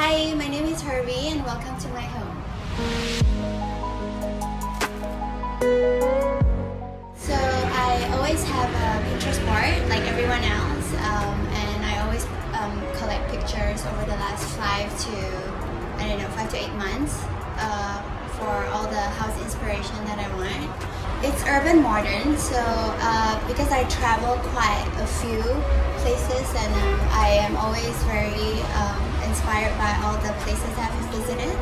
Hi, my name is Hervie and welcome to my home. So I always have a Pinterest board like everyone else, and I always collect pictures over the last 5 to 8 months for all the house inspiration that I want. It's urban modern, so because I travel quite a few places and I am always very inspired by all the places I've visited.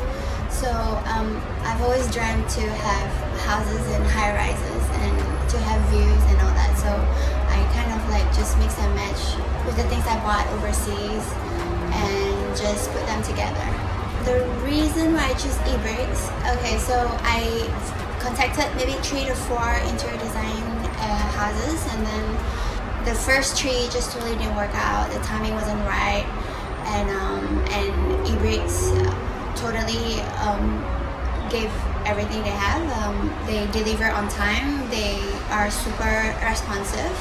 So I've always dreamt to have houses in high rises and to have views and all that. So I kind of like just mix and match with the things I bought overseas and just put them together. The reason why I choose EBrickz, okay, so I contacted maybe 3 to 4 interior design houses, and then the first 3 just totally didn't work out. The timing wasn't right, and EBrickz totally gave everything they have. They deliver on time. They are super responsive,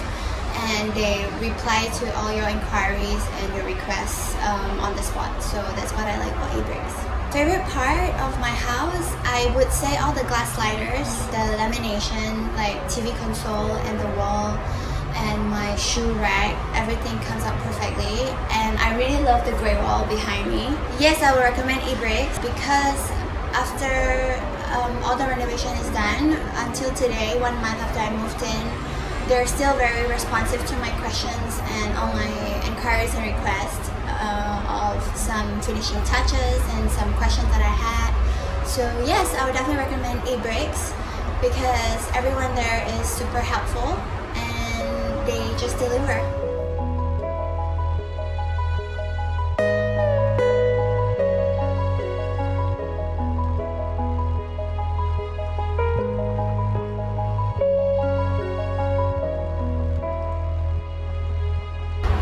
and they reply to all your inquiries and your requests on the spot. So that's what I like about EBrickz. Favorite part of my house, I would say all the glass sliders, the lamination, like TV console and the wall, and my shoe rack, everything comes out perfectly. And I really love the gray wall behind me. Yes, I would recommend EBrickz because after all the renovation is done, until today, 1 month after I moved in, they're still very responsive to my questions and all my inquiries and requests of some finishing touches and some questions that I had. So yes, I would definitely recommend EBrickz because everyone there is super helpful and they just deliver.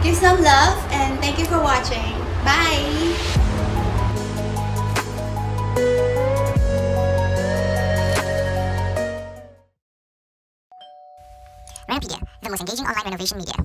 Give some love and thank you for watching. Bye! Renopedia, the most engaging online renovation media.